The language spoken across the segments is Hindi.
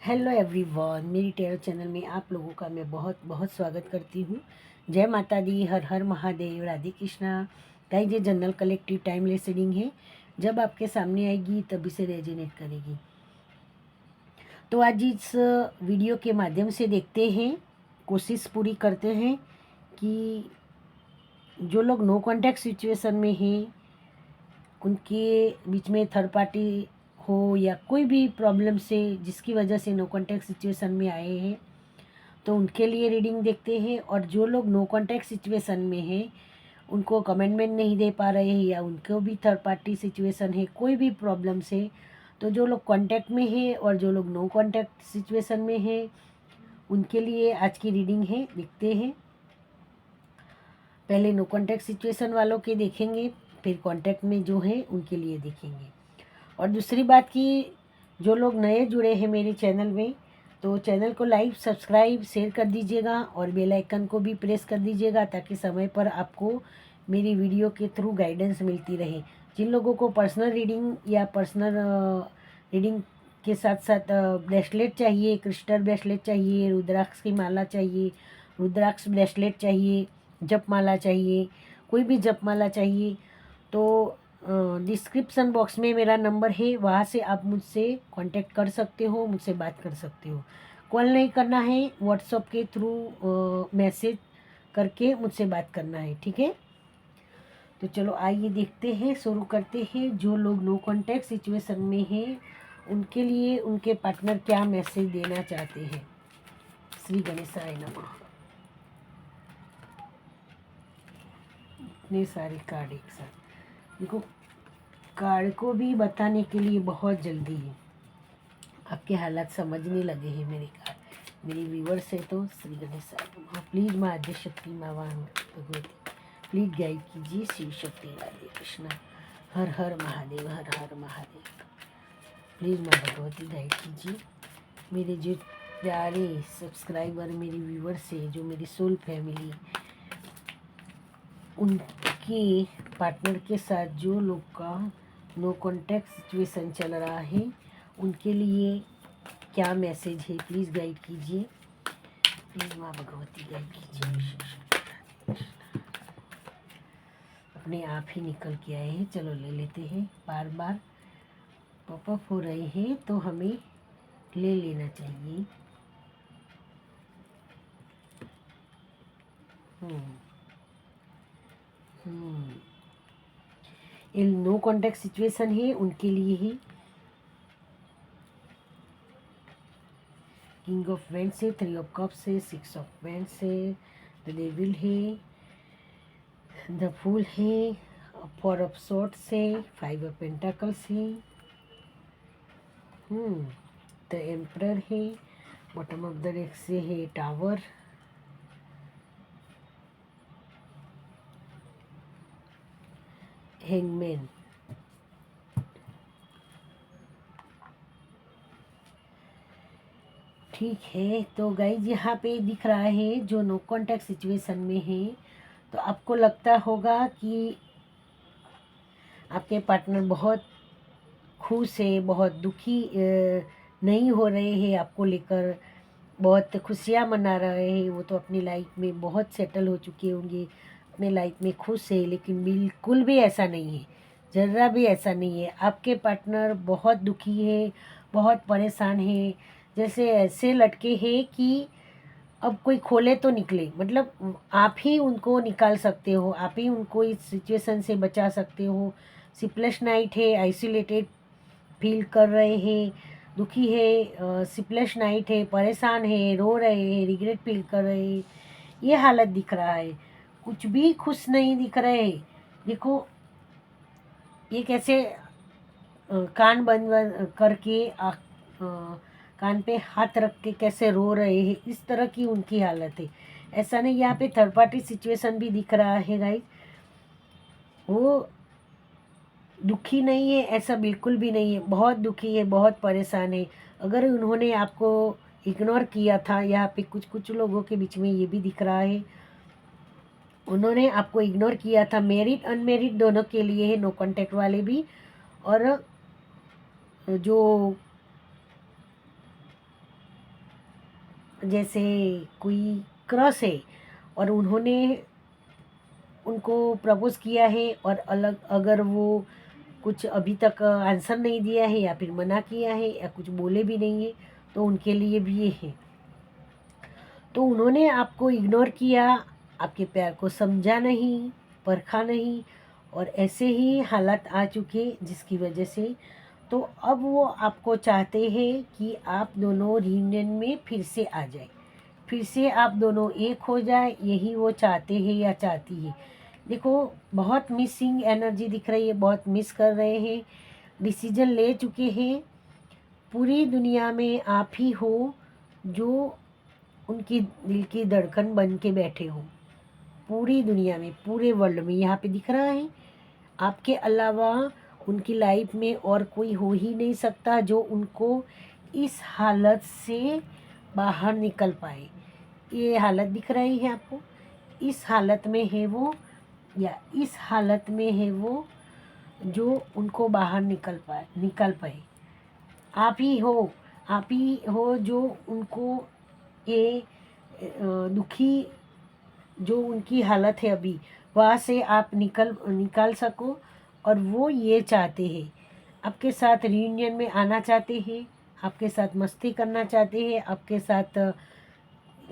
हेलो एवरीवन, मेरी टेरो चैनल में आप लोगों का मैं बहुत बहुत स्वागत करती हूँ। जय माता दी, हर हर महादेव, राधे कृष्णा। गाइस, ये जनरल कलेक्टिव टाइमलेस रीडिंग है। जब आपके सामने आएगी तभी से रेजोनेट करेगी। तो आज इस वीडियो के माध्यम से देखते हैं, कोशिश पूरी करते हैं कि जो लोग नो कॉन्टैक्ट सिचुएशन में हैं, उनके बीच में थर्ड पार्टी हो या कोई भी प्रॉब्लम से जिसकी वजह से नो कॉन्टैक्ट सिचुएशन में आए हैं, तो उनके लिए रीडिंग देखते हैं। और जो लोग नो कॉन्टैक्ट सिचुएशन में हैं, उनको कमेंटमेंट नहीं दे पा रहे हैं या उनको भी थर्ड पार्टी सिचुएशन है कोई भी प्रॉब्लम से, तो जो लोग कॉन्टैक्ट में हैं और जो लोग नो कॉन्टैक्ट सिचुएशन में हैं, उनके लिए आज की रीडिंग है। देखते हैं, पहले नो कॉन्टैक्ट सिचुएशन वालों के देखेंगे, फिर कॉन्टैक्ट में जो है उनके लिए देखेंगे। और दूसरी बात कि जो लोग नए जुड़े हैं मेरे चैनल में, तो चैनल को लाइक, सब्सक्राइब, शेयर कर दीजिएगा और बेल आइकन को भी प्रेस कर दीजिएगा ताकि समय पर आपको मेरी वीडियो के थ्रू गाइडेंस मिलती रहे। जिन लोगों को पर्सनल रीडिंग या पर्सनल रीडिंग के साथ साथ ब्रेसलेट चाहिए, क्रिस्टल ब्रेसलेट चाहिए, रुद्राक्ष की माला चाहिए, रुद्राक्ष ब्रेसलेट चाहिए, जप माला चाहिए, कोई भी जप माला चाहिए, तो डिस्क्रिप्शन बॉक्स में मेरा नंबर है, वहाँ से आप मुझसे कांटेक्ट कर सकते हो, मुझसे बात कर सकते हो। कॉल नहीं करना है, व्हाट्सएप के थ्रू मैसेज करके मुझसे बात करना है, ठीक है। तो चलो आइए देखते हैं, शुरू करते हैं। जो लोग नो कांटेक्ट सिचुएशन में हैं, उनके लिए उनके पार्टनर क्या मैसेज देना चाहते हैं। श्री गणेशाय नमः। इतने सारे कार्ड एक साथ, देखो कार्ड को भी बताने के लिए बहुत जल्दी है। आपके हालात समझने लगे हैं मेरे कार्ड, मेरी व्यूवर्स है। तो श्री गणेश प्लीज़ माँ आद्य शक्ति, माँ भगवती प्लीज गाइड कीजिए। शिव शक्ति, राधे कृष्णा, हर हर महादेव, हर हर महादेव। प्लीज़ माँ भगवती गाइड कीजिए। मेरे जो प्यारे सब्सक्राइबर, मेरी व्यूवर्स है, जो मेरी सोल फैमिली, उनके पार्टनर के साथ जो लोग का नो कॉन्टैक्ट सिचुएशन चल रहा है, उनके लिए क्या मैसेज है, प्लीज़ गाइड कीजिए। प्लीज़ माँ भगवती गाइड कीजिए। अपने आप ही निकल के आए हैं, चलो ले लेते हैं। बार बार पॉपअप हो रहे हैं तो हमें ले लेना चाहिए। ये नो कॉन्टैक्ट सिचुएशन है, उनके लिए ही किंग ऑफ वेंट्स है, 3 ऑफ कप्स है, 6 ऑफ वेंट्स है, द डेविल है, द फूल है, 4 ऑफ सॉर्ड्स है, 5 ऑफ पेंटाकल्स है, द एम्परर है, बॉटम ऑफ द डेक से है टावर, हैंगमैन। ठीक है, तो गाइज यहाँ पे दिख रहा है जो नो कॉन्टैक्ट सिचुएशन में है, तो आपको लगता होगा कि आपके पार्टनर बहुत खुश है, बहुत दुखी नहीं हो रहे हैं, आपको लेकर बहुत खुशियाँ मना रहे हैं। वो तो अपनी लाइफ में बहुत सेटल हो चुके होंगे, अपने लाइफ में खुश है, लेकिन बिल्कुल भी ऐसा नहीं है, ज़रा भी ऐसा नहीं है। आपके पार्टनर बहुत दुखी है, बहुत परेशान है, जैसे ऐसे लटके हैं कि अब कोई खोले तो निकले, मतलब आप ही उनको निकाल सकते हो, आप ही उनको इस सिचुएशन से बचा सकते हो। स्लीपलेस नाइट है, आइसोलेटेड फील कर रहे हैं, दुखी है, स्लीपलेस नाइट है, परेशान है, रो रहे हैं, रिग्रेट फील कर रहे हैं, ये हालत दिख रहा है। कुछ भी खुश नहीं दिख रहे। देखो ये कैसे कान बंद करके कान पे हाथ रख के कैसे रो रहे हैं, इस तरह की उनकी हालत है। ऐसा नहीं, यहाँ पे थर्ड पार्टी सिचुएशन भी दिख रहा है गाइस। वो दुखी नहीं है, ऐसा बिल्कुल भी नहीं है, बहुत दुखी है, बहुत परेशान है। अगर उन्होंने आपको इग्नोर किया था, यहाँ पे कुछ कुछ लोगों के बीच में ये भी दिख रहा है, उन्होंने आपको इग्नोर किया था। मैरिड अनमेरिड दोनों के लिए है, नो कांटेक्ट वाले भी, और जो जैसे कोई क्रश है और उन्होंने उनको प्रपोज़ किया है और अलग अगर वो कुछ अभी तक आंसर नहीं दिया है या फिर मना किया है या कुछ बोले भी नहीं है, तो उनके लिए भी ये है। तो उन्होंने आपको इग्नोर किया, आपके प्यार को समझा नहीं, परखा नहीं, और ऐसे ही हालात आ चुके जिसकी वजह से तो अब वो आपको चाहते हैं कि आप दोनों रियूनियन में फिर से आ जाए, फिर से आप दोनों एक हो जाए, यही वो चाहते हैं या चाहती है। देखो, बहुत मिसिंग एनर्जी दिख रही है, बहुत मिस कर रहे हैं, डिसीजन ले चुके हैं। पूरी दुनिया में आप ही हो जो उनकी दिल की धड़कन बन के बैठे हो। पूरी दुनिया में, पूरे वर्ल्ड में यहाँ पे दिख रहा है। आपके अलावा उनकी लाइफ में और कोई हो ही नहीं सकता जो उनको इस हालत से बाहर निकल पाए। ये हालत दिख रही है आपको, इस हालत में है वो, या इस हालत में है वो जो उनको बाहर निकल पाए। आप ही हो, आप ही हो जो उनको ये दुखी जो उनकी हालत है अभी, वहाँ से आप निकाल सको। और वो ये चाहते हैं, आपके साथ रियूनियन में आना चाहते हैं, आपके साथ मस्ती करना चाहते हैं, आपके साथ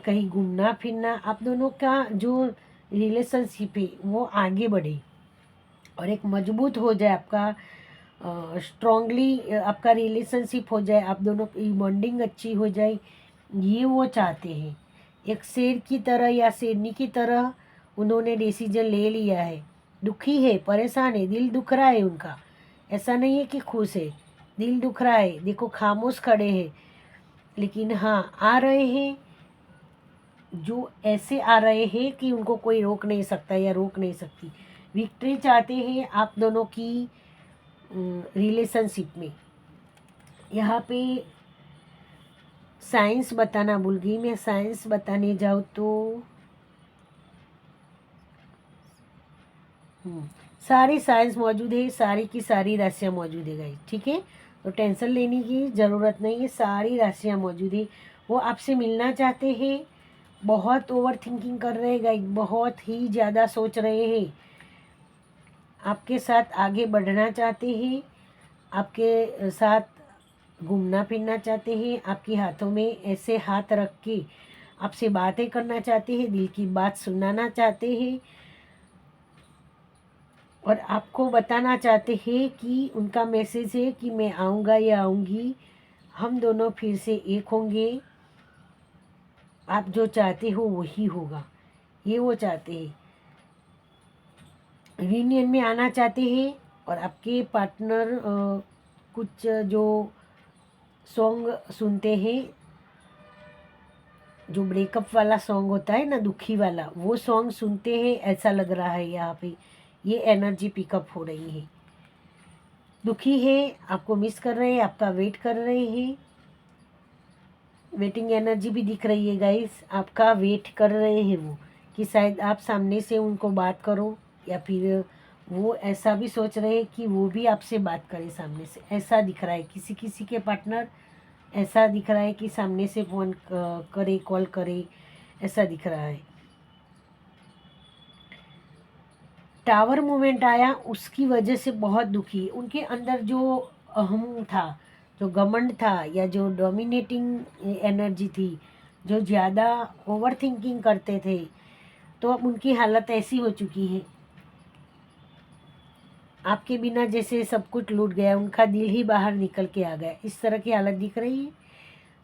कहीं घूमना फिरना, आप दोनों का जो रिलेशनशिप है वो आगे बढ़े और एक मजबूत हो जाए, आपका स्ट्रांगली आपका रिलेशनशिप हो जाए, आप दोनों की बॉन्डिंग अच्छी हो जाए, ये वो चाहते हैं। एक शेर की तरह या शेरनी की तरह उन्होंने डिसीजन ले लिया है। दुखी है, परेशान है, दिल दुख रहा है उनका, ऐसा नहीं है कि खुश है, दिल दुख रहा है। देखो, खामोश खड़े हैं, लेकिन हाँ, आ रहे हैं, जो ऐसे आ रहे हैं कि उनको कोई रोक नहीं सकता या रोक नहीं सकती। विक्ट्री चाहते हैं आप दोनों की रिलेशनशिप में। यहाँ पे साइंस बताना भूल गई मैं, साइंस बताने जाऊँ तो सारी साइंस मौजूद है, सारी की सारी राशियाँ मौजूद है गाइस, ठीक है। तो टेंशन लेने की ज़रूरत नहीं है, सारी राशियाँ मौजूद है। वो आपसे मिलना चाहते हैं, बहुत ओवर थिंकिंग कर रहे हैं गाइस, बहुत ही ज़्यादा सोच रहे हैं, आपके साथ आगे बढ़ना चाहते हैं, आपके साथ घूमना फिरना चाहते हैं, आपके हाथों में ऐसे हाथ रख के आपसे बातें करना चाहते हैं, दिल की बात सुनाना चाहते हैं, और आपको बताना चाहते हैं कि उनका मैसेज है कि मैं आऊँगा या आऊँगी, हम दोनों फिर से एक होंगे, आप जो चाहते हो वही होगा, ये वो चाहते हैं। यूनियन में आना चाहते हैं और आपके पार्टनर कुछ जो सॉन्ग सुनते हैं, जो ब्रेकअप वाला सॉन्ग होता है ना, दुखी वाला, वो सॉन्ग सुनते हैं, ऐसा लग रहा है। यहाँ पे ये एनर्जी पिकअप हो रही है। दुखी है, आपको मिस कर रहे हैं, आपका वेट कर रहे हैं, वेटिंग एनर्जी भी दिख रही है गाइस, आपका वेट कर रहे हैं वो, कि शायद आप सामने से उनको बात करो, या फिर वो ऐसा भी सोच रहे हैं कि वो भी आपसे बात करे सामने से, ऐसा दिख रहा है। किसी किसी के पार्टनर ऐसा दिख रहा है कि सामने से फ़ोन करे, कॉल करे, ऐसा दिख रहा है। टावर मूवमेंट आया, उसकी वजह से बहुत दुखी, उनके अंदर जो अहम था, जो घमंड था, या जो डोमिनेटिंग एनर्जी थी, जो ज़्यादा ओवर थिंकिंग करते थे, तो अब उनकी हालत ऐसी हो चुकी है, आपके बिना जैसे सब कुछ लूट गया, उनका दिल ही बाहर निकल के आ गया, इस तरह की हालत दिख रही है।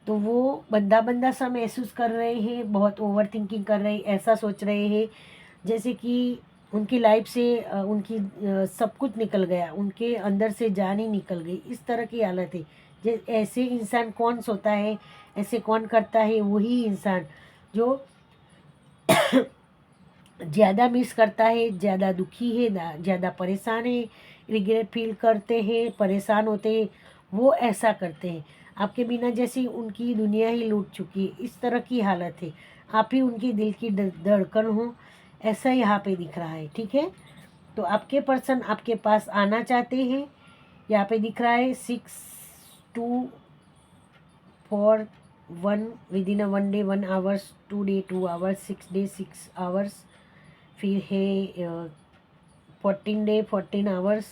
तो वो बंदा बंदा सा महसूस कर रहे हैं, बहुत ओवर थिंकिंग कर रहे हैं, ऐसा सोच रहे हैं जैसे कि उनकी लाइफ से सब कुछ निकल गया, उनके अंदर से जान ही निकल गई, इस तरह की हालत है। ऐसे इंसान कौन सोता है, ऐसे कौन करता है, वही इंसान जो ज़्यादा मिस करता है, ज़्यादा दुखी है, ज़्यादा परेशान है, रिग्रेट फील करते हैं, परेशान होते हैं, वो ऐसा करते हैं। आपके बिना जैसी उनकी दुनिया ही लूट चुकी है, इस तरह की हालत है। आप ही उनकी दिल की धड़कन हो, ऐसा यहाँ पे दिख रहा है, ठीक है। तो आपके पर्सन आपके पास आना चाहते हैं, यहाँ पे दिख रहा है 6 2 4 with in 1 day 1 hours, 2 day 2 hours, 6 day 6 hours, फिर है 14 डे 14 आवर्स।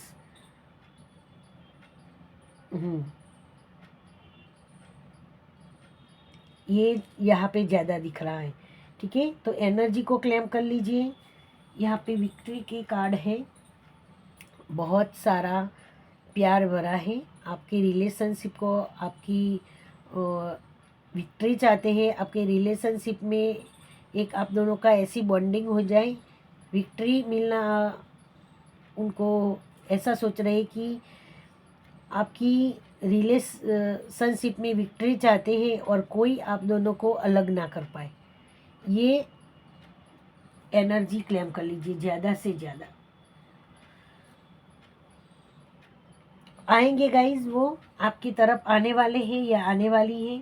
ये यहाँ पे ज़्यादा दिख रहा है। ठीक है, तो एनर्जी को क्लेम कर लीजिए। यहाँ पे विक्ट्री के कार्ड है, बहुत सारा प्यार भरा है। आपके रिलेशनशिप को आपकी विक्ट्री चाहते हैं, आपके रिलेशनशिप में एक आप दोनों का ऐसी बॉन्डिंग हो जाए, विक्ट्री मिलना। उनको ऐसा सोच रहे कि आपकी रिलेशनशिप में विक्ट्री चाहते हैं और कोई आप दोनों को अलग ना कर पाए। ये एनर्जी क्लेम कर लीजिए ज़्यादा से ज़्यादा। आएंगे गाइज, वो आपकी तरफ आने वाले हैं या आने वाली है।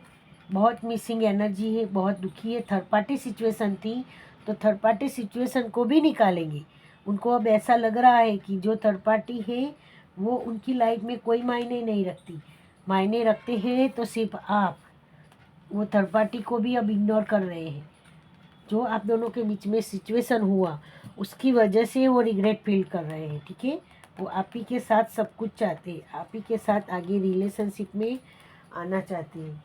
बहुत मिसिंग एनर्जी है, बहुत दुखी है। थर्ड पार्टी सिचुएशन थी, तो थर्ड पार्टी सिचुएशन को भी निकालेंगे। उनको अब ऐसा लग रहा है कि जो थर्ड पार्टी है वो उनकी लाइफ में कोई मायने नहीं रखती। मायने रखते हैं तो सिर्फ आप। वो थर्ड पार्टी को भी अब इग्नोर कर रहे हैं। जो आप दोनों के बीच में सिचुएशन हुआ उसकी वजह से वो रिग्रेट फील कर रहे हैं। ठीक है, वो आप ही के साथ सब कुछ चाहते हैं, आप ही के साथ आगे रिलेशनशिप में आना चाहते हैं।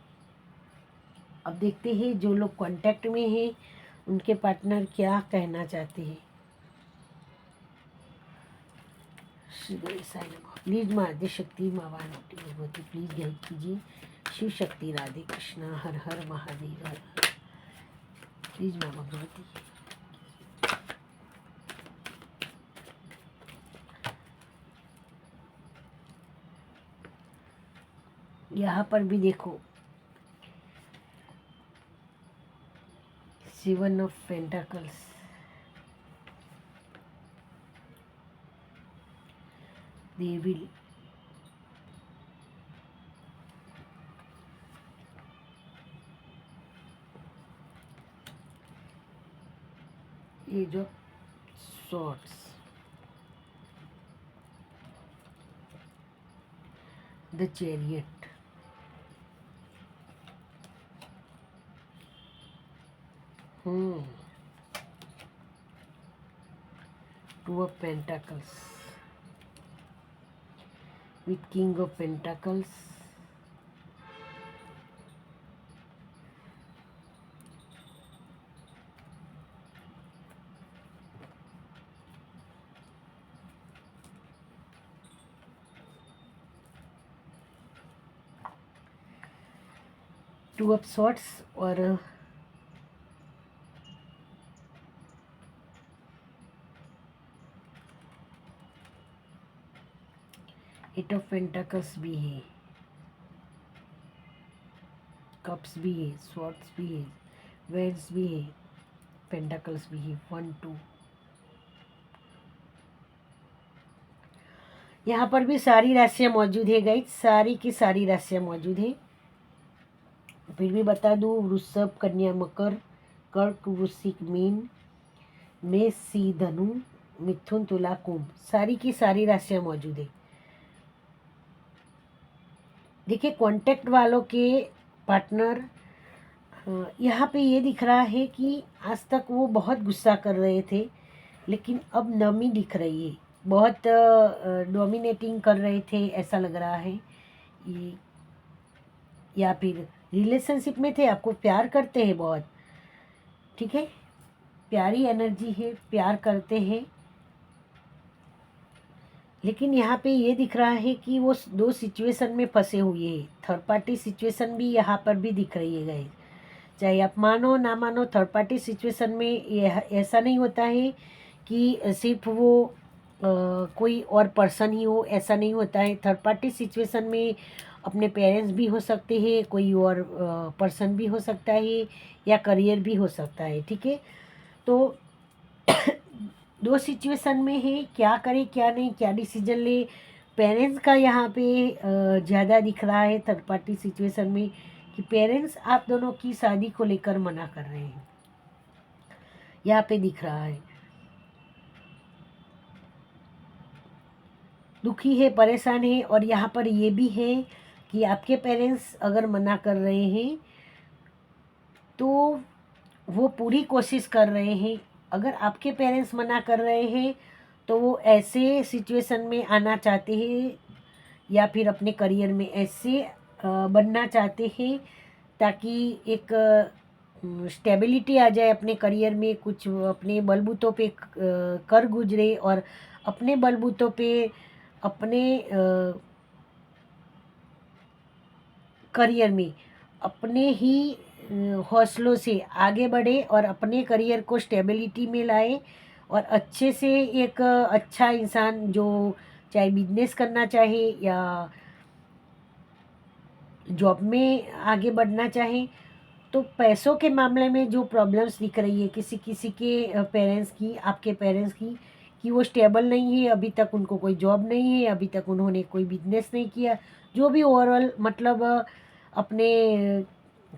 अब देखते हैं जो लोग कांटेक्ट में हैं उनके पार्टनर क्या कहना चाहते हैं। प्लीज माँ आद्य शक्ति माँ वाणी भगवती प्लीज गाइड कीजिए। शिव शक्ति राधे कृष्णा हर हर महादेव हर हर। प्लीज माँ भगवती। यहाँ पर भी देखो, 7 of pentacles, devil, ace of swords, the chariot, two of pentacles with king of pentacles, two of swords और एट ऑफ पेंटाकल्स भी है, कप्स भी है, स्वॉर्ड्स भी है, वेड्स भी है, पेंटाकल्स भी है। 1 2 यहाँ पर भी सारी राशियाँ मौजूद है गाइस, सारी की सारी राशियाँ मौजूद है। फिर भी बता दूँ, वृषभ, कन्या, मकर, कर्क, वृश्चिक, मीन, मेष, सिंह, धनु, मिथुन, तुला, कुंभ, सारी की सारी राशियाँ मौजूद है। देखिए कांटेक्ट वालों के पार्टनर, यहाँ पे ये दिख रहा है कि आज तक वो बहुत गुस्सा कर रहे थे, लेकिन अब नमी दिख रही है। बहुत डोमिनेटिंग कर रहे थे ऐसा लग रहा है ये, या फिर रिलेशनशिप में थे, आपको प्यार करते हैं बहुत। ठीक है, प्यारी एनर्जी है, प्यार करते हैं। लेकिन यहाँ पे ये दिख रहा है कि वो 2 सिचुएशन में फंसे हुए हैं। थर्ड पार्टी सिचुएशन भी यहाँ पर भी दिख रही है गाइस। चाहे आप मानो ना मानो, थर्ड पार्टी सिचुएशन में ये ऐसा नहीं होता है कि सिर्फ वो कोई और पर्सन ही हो, ऐसा नहीं होता है। थर्ड पार्टी सिचुएशन में अपने पेरेंट्स भी हो सकते हैं, कोई और पर्सन भी हो सकता है, या करियर भी हो सकता है। ठीक है, तो 2 सिचुएशन में है, क्या करे क्या नहीं, क्या डिसीजन ले। पेरेंट्स का यहाँ पे ज़्यादा दिख रहा है थर्ड पार्टी सिचुएशन में, कि पेरेंट्स आप दोनों की शादी को लेकर मना कर रहे हैं, यहाँ पे दिख रहा है। दुखी है, परेशान है। और यहाँ पर ये भी है कि आपके पेरेंट्स अगर मना कर रहे हैं तो वो पूरी कोशिश कर रहे हैं। अगर आपके पेरेंट्स मना कर रहे हैं तो वो ऐसे सिचुएशन में आना चाहते हैं या फिर अपने करियर में ऐसे बनना चाहते हैं ताकि एक स्टेबिलिटी आ जाए अपने करियर में, कुछ अपने बलबूतों पे कर गुजरे और अपने बलबूतों पे अपने करियर में अपने ही हौसलों से आगे बढ़े और अपने करियर को स्टेबिलिटी में लाए और अच्छे से एक अच्छा इंसान जो चाहे बिजनेस करना चाहे या जॉब में आगे बढ़ना चाहे। तो पैसों के मामले में जो प्रॉब्लम्स दिख रही है किसी किसी के पेरेंट्स की, आपके पेरेंट्स की, कि वो स्टेबल नहीं है, अभी तक उनको कोई जॉब नहीं है, अभी तक उन्होंने कोई बिजनेस नहीं किया, जो भी ओवरऑल मतलब अपने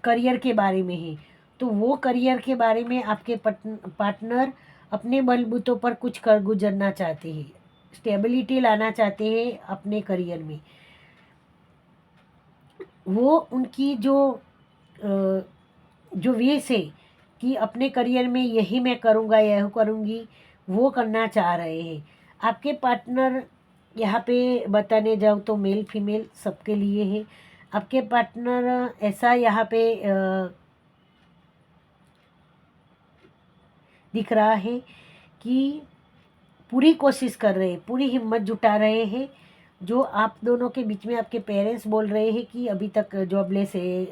करियर के बारे में है। तो वो करियर के बारे में आपके पार्टनर अपने बलबूतों पर कुछ कर गुजरना चाहते हैं, स्टेबिलिटी लाना चाहते हैं अपने करियर में। वो उनकी जो वेस है कि अपने करियर में यही मैं करूँगा, यह करूँगी, वो करना चाह रहे हैं। आपके पार्टनर यहाँ पे बताने जाऊँ तो मेल फीमेल सबके लिए है। आपके पार्टनर ऐसा यहाँ पे दिख रहा है कि पूरी कोशिश कर रहे हैं, पूरी हिम्मत जुटा रहे हैं। जो आप दोनों के बीच में आपके पेरेंट्स बोल रहे हैं कि अभी तक जॉबलेस है,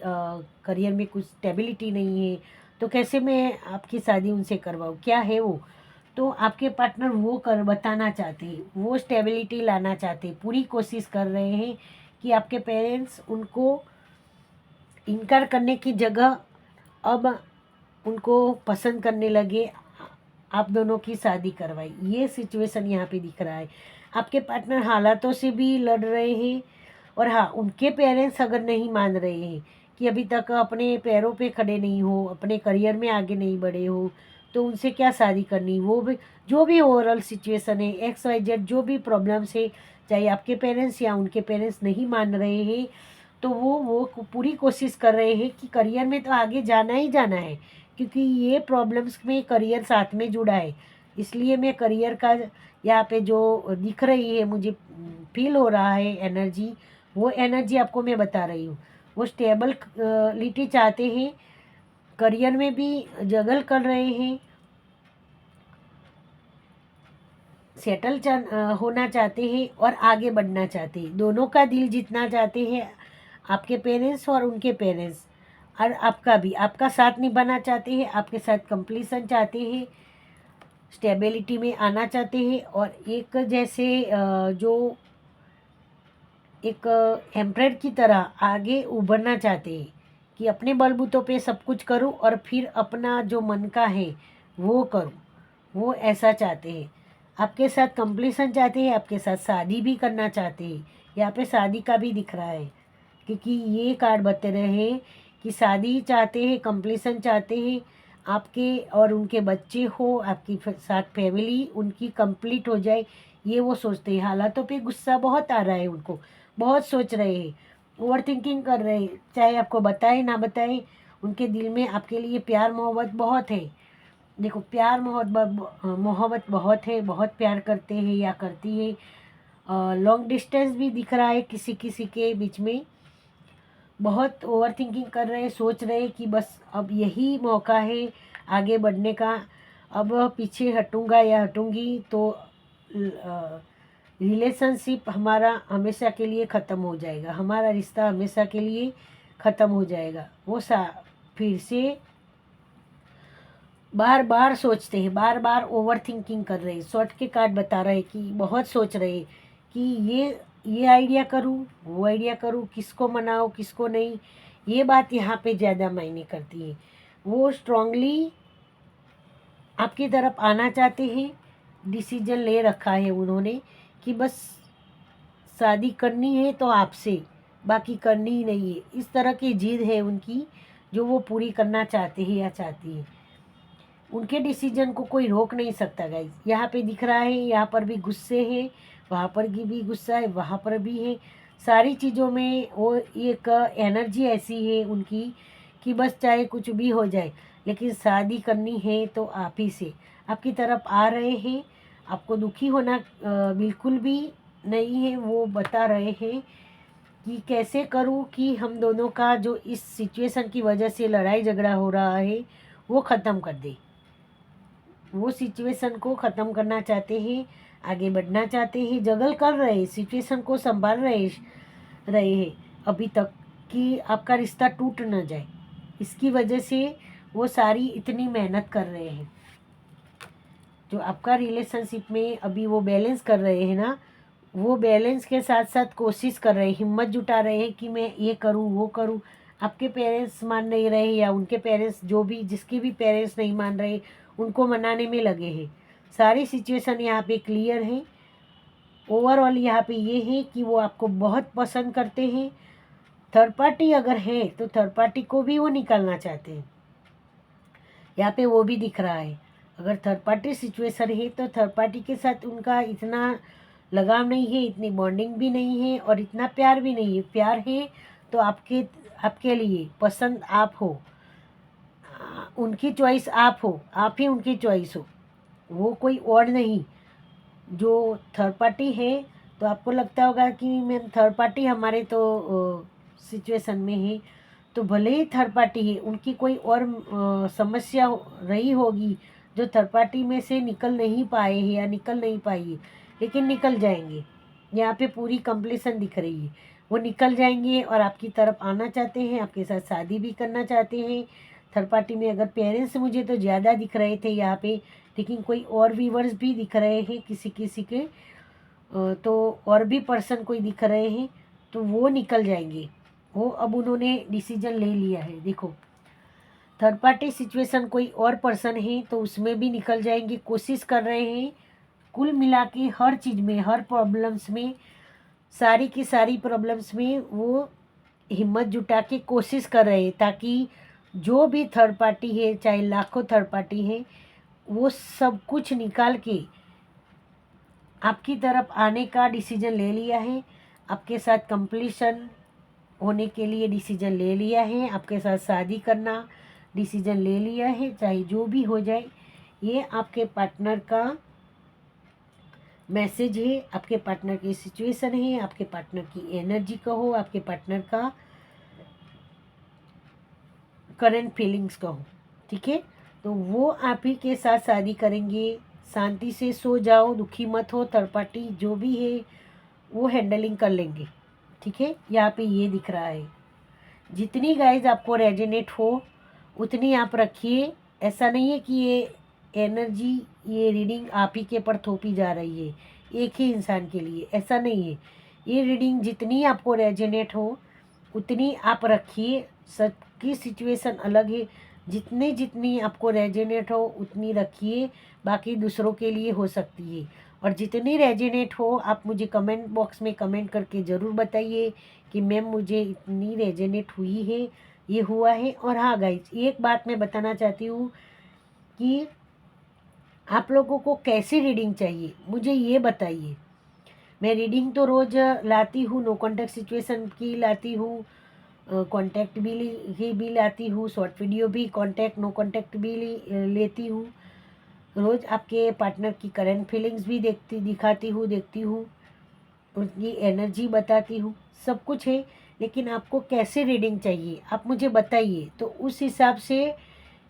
करियर में कुछ स्टेबिलिटी नहीं है, तो कैसे मैं आपकी शादी उनसे करवाऊँ, क्या है वो। तो आपके पार्टनर वो कर बताना चाहते हैं, वो स्टेबिलिटी लाना चाहते हैं, पूरी कोशिश कर रहे हैं कि आपके पेरेंट्स उनको इनकार करने की जगह अब उनको पसंद करने लगे, आप दोनों की शादी करवाई। ये सिचुएशन यहाँ पे दिख रहा है। आपके पार्टनर हालातों से भी लड़ रहे हैं और हाँ, उनके पेरेंट्स अगर नहीं मान रहे हैं कि अभी तक अपने पैरों पे खड़े नहीं हो, अपने करियर में आगे नहीं बढ़े हो, तो उनसे क्या शादी करनी। वो भी जो भी ओवरऑल सिचुएशन है, एक्स वाई जेड जो भी प्रॉब्लम्स है, चाहे आपके पेरेंट्स या उनके पेरेंट्स नहीं मान रहे हैं, तो वो पूरी कोशिश कर रहे हैं कि करियर में तो आगे जाना ही जाना है, क्योंकि ये प्रॉब्लम्स में करियर साथ में जुड़ा है। इसलिए मैं करियर का यहाँ पे जो दिख रही है, मुझे फील हो रहा है एनर्जी, वो एनर्जी आपको मैं बता रही हूँ। वो स्टेबलिटी चाहते हैं, करियर में भी जगल कर रहे हैं, सेटल होना चाहते हैं और आगे बढ़ना चाहते हैं। दोनों का दिल जीतना चाहते हैं, आपके पेरेंट्स और उनके पेरेंट्स, और आपका भी, आपका साथ निभाना चाहते हैं, आपके साथ कंप्लीसन चाहते हैं, स्टेबिलिटी में आना चाहते हैं और एक जैसे जो एक एम्प्रेयर की तरह आगे उभरना चाहते हैं कि अपने बलबूतों पे सब कुछ करूं और फिर अपना जो मन का है वो करूं। वो ऐसा चाहते हैं, आपके साथ कंप्लीसन चाहते हैं, आपके साथ शादी भी करना चाहते हैं। यहाँ पे शादी का भी दिख रहा है, क्योंकि ये कार्ड बता रहे हैं कि शादी चाहते हैं, कंप्लीसन चाहते हैं, आपके और उनके बच्चे हो, आपकी साथ फैमिली उनकी कंप्लीट हो जाए, ये वो सोचते हैं। हालातों पे गुस्सा बहुत आ रहा है उनको, बहुत सोच रहे हैं, ओवर थिंकिंग कर रहे हैं, चाहे आपको बताए ना बताए, उनके दिल में आपके लिए प्यार मोहब्बत बहुत है। देखो, प्यार मोहब्बत बहुत है, बहुत प्यार करते हैं या करती है। लॉन्ग डिस्टेंस भी दिख रहा है किसी किसी के बीच में, बहुत ओवर थिंकिंग कर रहे हैं, सोच रहे हैं कि बस अब यही मौका है आगे बढ़ने का, अब पीछे हटूंगा या हटूंगी तो रिलेशनशिप हमारा हमेशा के लिए ख़त्म हो जाएगा, हमारा रिश्ता हमेशा के लिए ख़त्म हो जाएगा। वो फिर से बार बार सोचते हैं, बार बार ओवर थिंकिंग कर रहे हैं। शॉर्ट के कार्ड बता रहे हैं कि बहुत सोच रहे हैं कि ये आइडिया करूं, वो आइडिया करूं, किसको मनाऊं किसको नहीं। ये बात यहाँ पे ज़्यादा मायने करती है। वो स्ट्रांगली आपकी तरफ आना चाहते हैं, डिसीजन ले रखा है उन्होंने कि बस शादी करनी है तो आपसे, बाकी करनी ही नहीं है। इस तरह की जिद है उनकी जो वो पूरी करना चाहते हैं या चाहती है। उनके डिसीजन को कोई रोक नहीं सकता गाइज। यहाँ पे दिख रहा है, यहाँ पर भी गुस्से है, वहाँ पर भी गुस्सा है, वहाँ पर भी है। सारी चीज़ों में वो एक एनर्जी ऐसी है उनकी कि बस चाहे कुछ भी हो जाए, लेकिन शादी करनी है तो आप ही से। आपकी तरफ आ रहे हैं, आपको दुखी होना बिल्कुल भी नहीं है, वो बता रहे हैं कि कैसे करूं कि हम दोनों का जो इस सिचुएशन की वजह से लड़ाई झगड़ा हो रहा है वो ख़त्म कर दे। वो सिचुएशन को ख़त्म करना चाहते हैं, आगे बढ़ना चाहते हैं, जगल कर रहे हैं, सिचुएशन को संभाल रहे हैं अभी तक कि आपका रिश्ता टूट न जाए। इसकी वजह से वो सारी इतनी मेहनत कर रहे हैं। जो आपका रिलेशनशिप में अभी वो बैलेंस कर रहे हैं ना, वो बैलेंस के साथ साथ कोशिश कर रहे हैं, हिम्मत जुटा रहे हैं कि मैं ये करूँ वो करूँ। आपके पेरेंट्स मान नहीं रहे या उनके पेरेंट्स, जो भी जिसके भी पेरेंट्स नहीं मान रहे, उनको मनाने में लगे हैं। सारी सिचुएशन यहाँ पे क्लियर है। ओवरऑल यहाँ पे ये है कि वो आपको बहुत पसंद करते हैं। थर्ड पार्टी अगर है तो थर्ड पार्टी को भी वो निकालना चाहते हैं, यहाँ पे वो भी दिख रहा है। अगर थर्ड पार्टी सिचुएशन है तो थर्ड पार्टी के साथ उनका इतना लगाव नहीं है, इतनी बॉन्डिंग भी नहीं है और इतना प्यार भी नहीं है। प्यार है तो आपके लिए पसंद आप हो, उनकी चॉइस आप हो, आप ही उनकी चॉइस हो, वो कोई और नहीं। जो थर्ड पार्टी है तो आपको लगता होगा कि मैम थर्ड पार्टी हमारे तो सिचुएशन में है, तो भले ही थर्ड पार्टी है, उनकी कोई और समस्या रही होगी जो थर्ड पार्टी में से निकल नहीं पाए हैं या निकल नहीं पाई है, लेकिन निकल जाएंगे। यहाँ पे पूरी कंप्लीसन दिख रही है, वो निकल जाएंगे और आपकी तरफ आना चाहते हैं, आपके साथ शादी भी करना चाहते हैं। थर्ड पार्टी में अगर पेरेंट्स मुझे तो ज़्यादा दिख रहे थे यहाँ पे, लेकिन कोई और व्यूवर्स भी दिख रहे हैं किसी किसी के, तो और भी पर्सन कोई दिख रहे हैं, तो वो निकल जाएंगे। वो अब उन्होंने डिसीजन ले लिया है। देखो, थर्ड पार्टी सिचुएशन कोई और पर्सन है तो उसमें भी निकल जाएंगे, कोशिश कर रहे हैं। कुल मिला के हर चीज़ में, हर प्रॉब्लम्स में, सारी की सारी प्रॉब्लम्स में वो हिम्मत जुटा के कोशिश कर रहे हैं, ताकि जो भी थर्ड पार्टी है, चाहे लाखों थर्ड पार्टी है, वो सब कुछ निकाल के आपकी तरफ आने का डिसीजन ले लिया है। आपके साथ कंप्लीशन होने के लिए डिसीजन ले लिया है, आपके साथ शादी करना डिसीजन ले लिया है। चाहे जो भी हो जाए, ये आपके पार्टनर का मैसेज है, आपके पार्टनर की सिचुएशन है, आपके पार्टनर की एनर्जी कहो, आपके पार्टनर का करंट फीलिंग्स कहो। ठीक है, तो वो आप ही के साथ शादी करेंगे। शांति से सो जाओ, दुखी मत हो। थर्ड पार्टी जो भी है वो हैंडलिंग कर लेंगे। ठीक है, यहाँ पे ये दिख रहा है। जितनी गाइज आपको रेजोनेट हो उतनी आप रखिए। ऐसा नहीं है कि ये एनर्जी, ये रीडिंग आप ही के पर थोपी जा रही है एक ही इंसान के लिए, ऐसा नहीं है। ये रीडिंग जितनी आपको रेजोनेट हो उतनी आप रखिए। सबकी सिचुएशन अलग है, जितनी जितनी आपको रेजोनेट हो उतनी रखिए, बाकी दूसरों के लिए हो सकती है। और जितनी रेजोनेट हो आप मुझे कमेंट बॉक्स में कमेंट करके ज़रूर बताइए कि मैम मुझे इतनी रेजोनेट हुई है, ये हुआ है। और हाँ गाइज, एक बात मैं बताना चाहती हूँ कि आप लोगों को कैसी रीडिंग चाहिए मुझे ये बताइए। मैं रीडिंग तो रोज़ लाती हूँ, नो कॉन्टैक्ट सिचुएशन की लाती हूँ, कॉन्टैक्ट भी लाती हूँ, शॉर्ट वीडियो भी कॉन्टैक्ट नो कॉन्टैक्ट भी लेती हूँ। रोज़ आपके पार्टनर की करंट फीलिंग्स भी दिखाती हूँ, देखती हूँ, उनकी एनर्जी बताती हूँ, सब कुछ है। लेकिन आपको कैसे रीडिंग चाहिए आप मुझे बताइए, तो उस हिसाब से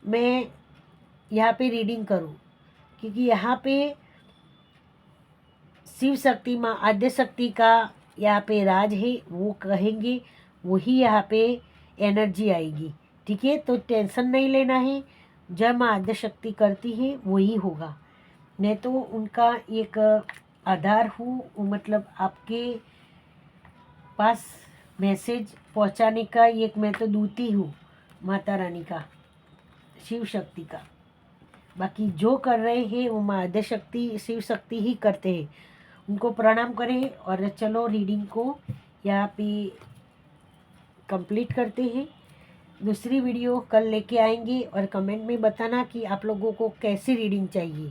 मैं यहाँ पे रीडिंग करूँ। क्योंकि यहाँ पे शिव शक्ति माँ आद्य शक्ति का यहाँ पे राज है, वो कहेंगे वही यहाँ पे एनर्जी आएगी। ठीक है, तो टेंशन नहीं लेना है, जब माँ आद्य शक्ति करती है वही होगा। मैं तो उनका एक आधार हूँ, मतलब आपके पास मैसेज पहुँचाने का एक मैं तो दूती हूँ, माता रानी का, शिव शक्ति का। बाकी जो कर रहे हैं वो माँ आद्य शक्ति शिव शक्ति ही करते हैं, उनको प्रणाम करें। और चलो रीडिंग को यहाँ पे कंप्लीट करते हैं। दूसरी वीडियो कल लेके आएंगे और कमेंट में बताना कि आप लोगों को कैसी रीडिंग चाहिए।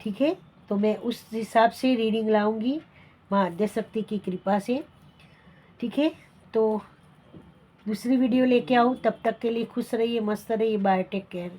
ठीक है, तो मैं उस हिसाब से रीडिंग लाऊंगी माँ आद्य शक्ति की कृपा से। ठीक है, तो दूसरी वीडियो लेके आऊँ, तब तक के लिए खुश रहिए, मस्त रहिए, बाय, टेक केयर।